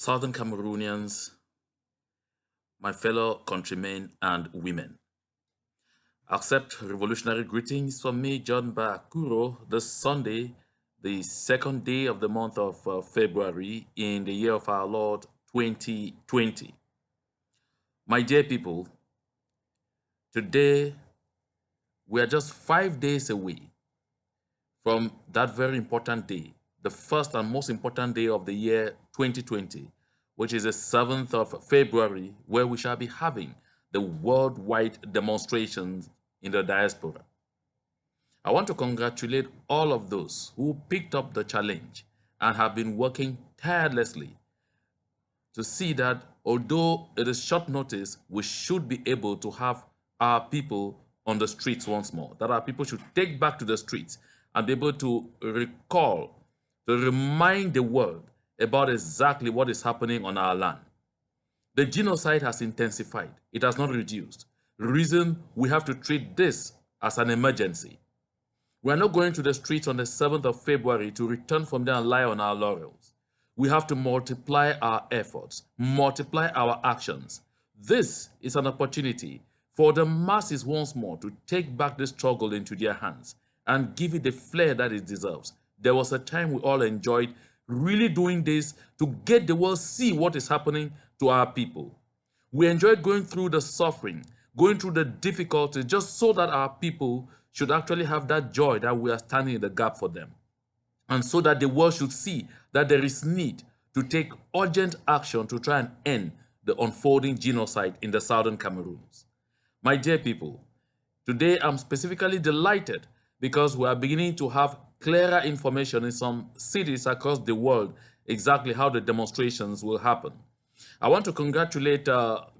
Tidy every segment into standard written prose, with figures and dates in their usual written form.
Southern Cameroonians, my fellow countrymen and women. Accept revolutionary greetings from me, John Bakuro, this Sunday, the second day of the month of February in the year of our Lord 2020. My dear people, today we are just 5 days away from that very important day, the first and most important day of the year 2020, which is the 7th of February, where we shall be having the worldwide demonstrations in the diaspora. I want to congratulate all of those who picked up the challenge and have been working tirelessly to see that although it is short notice, we should be able to have our people on the streets once more, that our people should take back to the streets and be able to recall, to remind the world about exactly what is happening on our land. The genocide has intensified. It has not reduced. The reason we have to treat this as an emergency. We are not going to the streets on the 7th of February to return from there and lie on our laurels. We have to multiply our efforts, multiply our actions. This is an opportunity for the masses once more to take back the struggle into their hands and give it the flair that it deserves. There was a time we all enjoyed really doing this to get the world see what is happening to our people. We enjoyed going through the suffering, going through the difficulties, just so that our people should actually have that joy that we are standing in the gap for them. And so that the world should see that there is need to take urgent action to try and end the unfolding genocide in the Southern Cameroons. My dear people, today I'm specifically delighted because we are beginning to have clearer information in some cities across the world exactly how the demonstrations will happen. I want to congratulate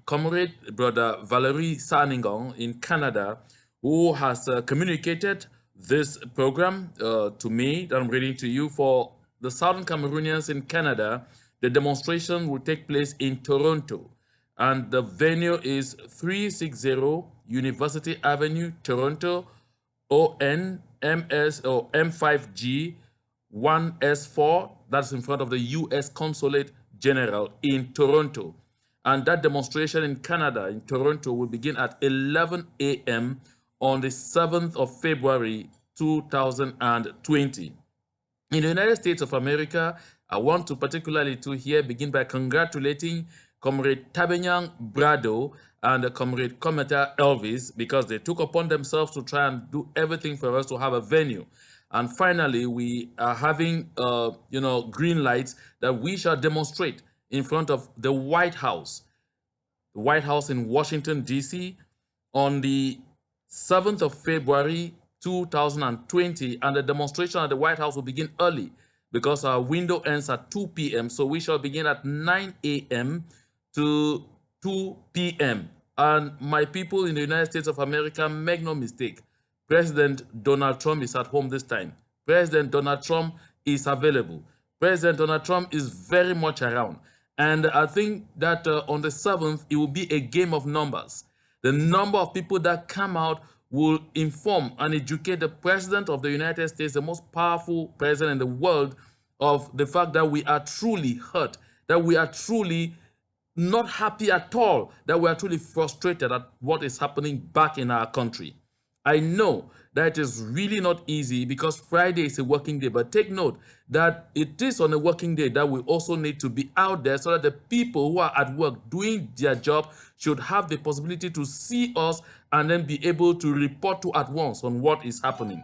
Comrade Brother Valerie Sarningon in Canada, who has communicated this program to me that I'm reading to you. For the Southern Cameroonians in Canada, the demonstration will take place in Toronto, and the venue is 360 University Avenue, Toronto, ONMS or M5G 1S4. That's in front of the US Consulate General in Toronto. And that demonstration in Canada, in Toronto, will begin at 11 a.m. on the 7th of February 2020. In the United States of America, I want to particularly begin by congratulating Comrade Tabenyang Brado and Comrade Cometa Elvis, because they took upon themselves to try and do everything for us to have a venue. And finally, we are having, green lights that we shall demonstrate in front of the White House in Washington, D.C. on the 7th of February 2020. And the demonstration at the White House will begin early because our window ends at 2 p.m. So we shall begin at 9 a.m. to 2 p.m. And my people in the United States of America, make no mistake, President Donald Trump is at home this time. President Donald Trump is available. President Donald Trump is very much around. And I think that on the 7th, it will be a game of numbers. The number of people that come out will inform and educate the President of the United States, the most powerful president in the world, of the fact that we are truly hurt, that we are truly not happy at all, that we are truly frustrated at what is happening back in our country. I know that it is really not easy because Friday is a working day, but take note that it is on a working day that we also need to be out there so that the people who are at work doing their job should have the possibility to see us and then be able to report to at once on what is happening.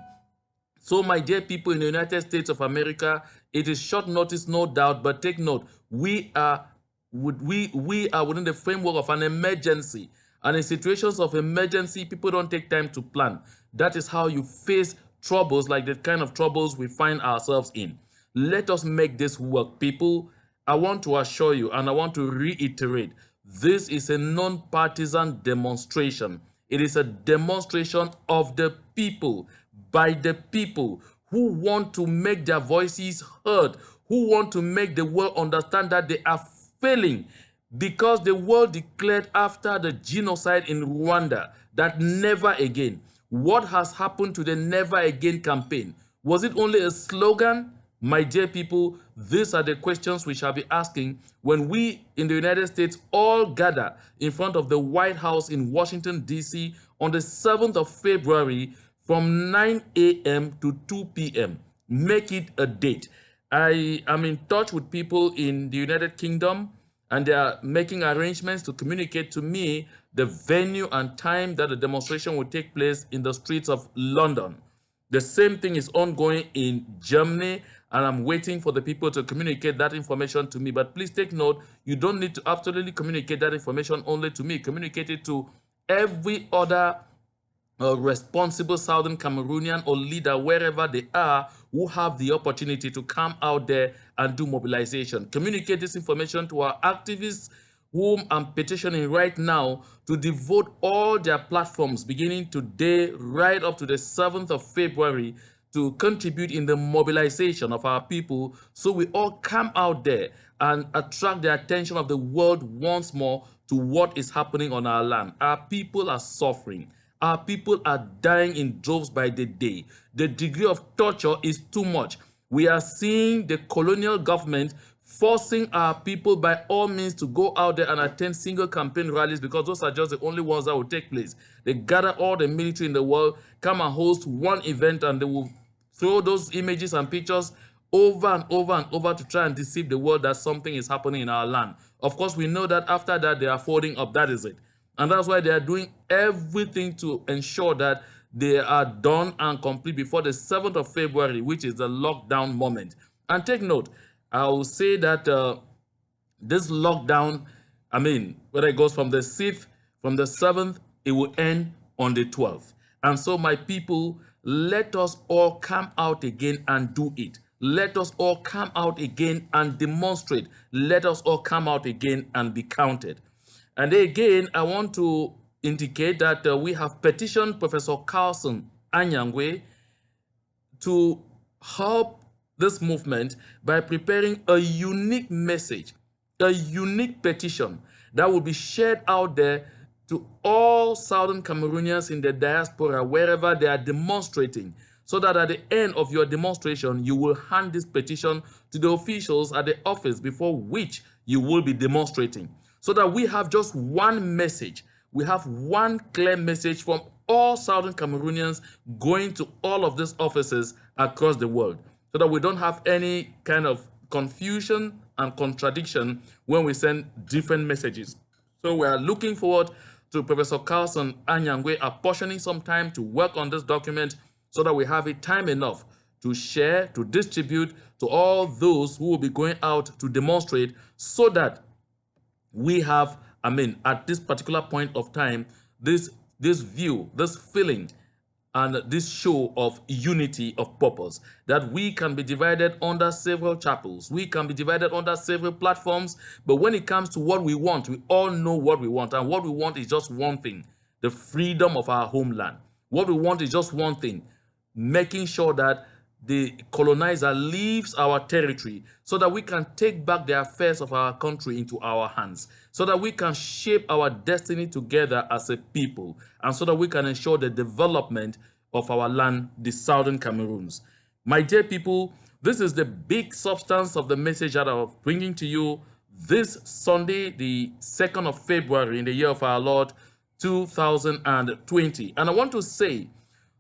So, my dear people in the United States of America, it is short notice, no doubt, but take note, we are within the framework of an emergency. And in situations of emergency, people don't take time to plan. That is how you face troubles like the kind of troubles we find ourselves in. Let us make this work, people. I want to assure you, and I want to reiterate, this is a non-partisan demonstration. It is a demonstration of the people, by the people who want to make their voices heard, who want to make the world understand that they are failing, because the world declared after the genocide in Rwanda that never again. What has happened to the Never Again campaign? Was it only a slogan? My dear people, These are the questions we shall be asking when we in the United States all gather in front of the White House in Washington, D.C. on the 7th of February from 9 a.m. to 2 p.m. Make it a date. I am in touch with people in the United Kingdom, and they are making arrangements to communicate to me the venue and time that the demonstration will take place in the streets of London. The same thing is ongoing in Germany, and I'm waiting for the people to communicate that information to me. But please take note, you don't need to absolutely communicate that information only to me. Communicate it to every other responsible Southern Cameroonian or leader, wherever they are, who have the opportunity to come out there and do mobilization. Communicate this information to our activists, whom I'm petitioning right now to devote all their platforms beginning today right up to the 7th of February to contribute in the mobilization of our people, so we all come out there and attract the attention of the world once more to what is happening on our land. Our people are suffering. Our people are dying in droves by the day. The degree of torture is too much. We are seeing the colonial government forcing our people by all means to go out there and attend single campaign rallies, because those are just the only ones that will take place. They gather all the military in the world, come and host one event, and they will throw those images and pictures over and over and over to try and deceive the world that something is happening in our land. Of course, we know that after that, they are folding up. That is it. And that's why they are doing everything to ensure that they are done and complete before the 7th of February, which is the lockdown moment. And take note, I will say that this lockdown, whether it goes from the 6th, from the 7th, it will end on the 12th. And so, my people, let us all come out again and do it. Let us all come out again and demonstrate. Let us all come out again and be counted. And again, I want to indicate that we have petitioned Professor Carlson Anyangwe to help this movement by preparing a unique message, a unique petition that will be shared out there to all Southern Cameroonians in the diaspora, wherever they are demonstrating, so that at the end of your demonstration, you will hand this petition to the officials at the office before which you will be demonstrating, so that we have just one message. We have one clear message from all Southern Cameroonians going to all of these offices across the world, so that we don't have any kind of confusion and contradiction when we send different messages. So we are looking forward to Professor Carlson Anyangwe apportioning some time to work on this document, so that we have it time enough to share, to distribute to all those who will be going out to demonstrate, so that we have, at this particular point of time, this view, this feeling, and this show of unity of purpose, that we can be divided under several chapels, we can be divided under several platforms, but when it comes to what we want, we all know what we want, and what we want is just one thing: the freedom of our homeland. What we want is just one thing: making sure that the colonizer leaves our territory, so that we can take back the affairs of our country into our hands, so that we can shape our destiny together as a people, and so that we can ensure the development of our land, the Southern Cameroons. My dear people, this is the big substance of the message that I'm bringing to you this Sunday, the 2nd of February in the year of our Lord 2020. And I want to say,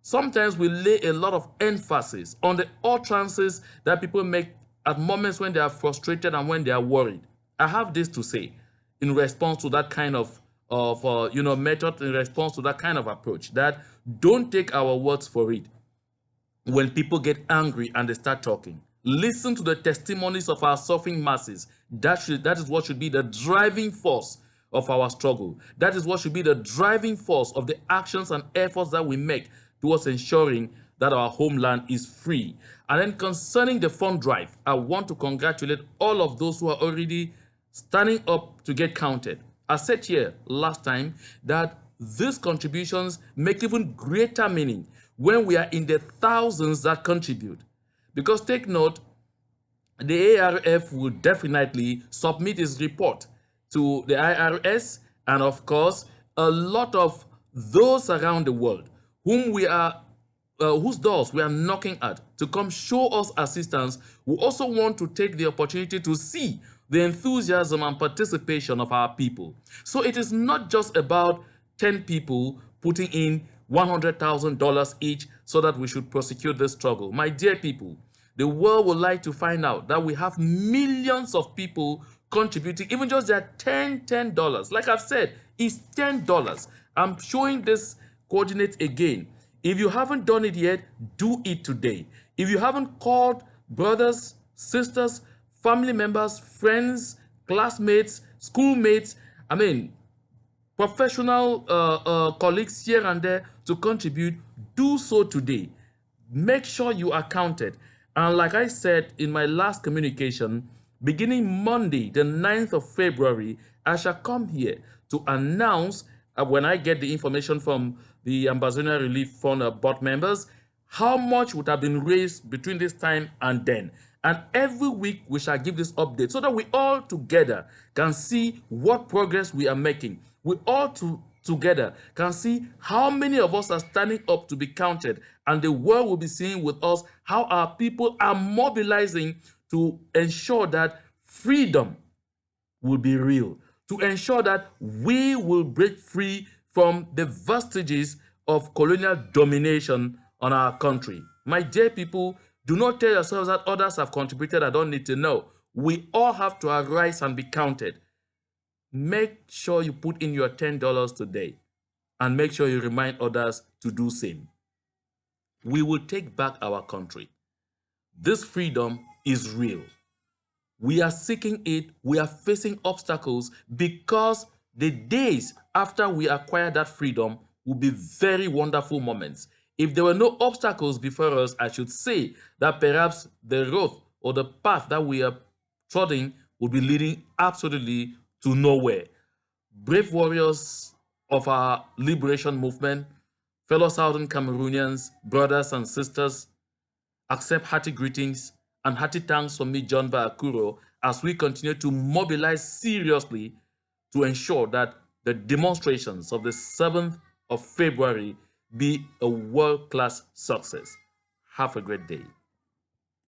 sometimes we lay a lot of emphasis on the utterances that people make at moments when they are frustrated and when they are worried. I have this to say in response to that kind of method, in response to that kind of approach, that don't take our words for it. When people get angry and they start talking, listen to the testimonies of our suffering masses. That is what should be the driving force of our struggle. That is what should be the driving force of the actions and efforts that we make towards ensuring that our homeland is free. And then concerning the fund drive, I want to congratulate all of those who are already standing up to get counted. I said here last time that these contributions make even greater meaning when we are in the thousands that contribute. Because take note, the ARF will definitely submit its report to the IRS, and of course, a lot of those around the world whom we are whose doors we are knocking at to come show us assistance, we also want to take the opportunity to see the enthusiasm and participation of our people. So it is not just about 10 people putting in $100,000 each so that we should prosecute this struggle. My dear people, the world would like to find out that we have millions of people contributing, even just their $10. Like I've said, it's $10. I'm showing this coordinate again. If you haven't done it yet, do it today. If you haven't called brothers, sisters, family members, friends, classmates, schoolmates, professional colleagues here and there to contribute, do so today. Make sure you are counted. And like I said in my last communication, beginning Monday, the 9th of February, I shall come here to announce, when I get the information from the Ambazonian Relief Fund board members, how much would have been raised between this time and then. And every week we shall give this update so that we all together can see what progress we are making. We all together can see how many of us are standing up to be counted, and the world will be seeing with us how our people are mobilizing to ensure that freedom will be real, to ensure that we will break free from the vestiges of colonial domination on our country. My dear people, do not tell yourselves that others have contributed. I don't need to know. We all have to arise and be counted. Make sure you put in your $10 today, and make sure you remind others to do same. We will take back our country. This freedom is real. We are seeking it. We are facing obstacles because the days after we acquire that freedom will be very wonderful moments. If there were no obstacles before us, I should say that perhaps the road or the path that we are treading would be leading absolutely to nowhere. Brave warriors of our liberation movement, fellow Southern Cameroonians, brothers and sisters, accept hearty greetings and hearty thanks from me, John Baakuro, as we continue to mobilize seriously to ensure that the demonstrations of the 7th of February be a world-class success. Have a great day.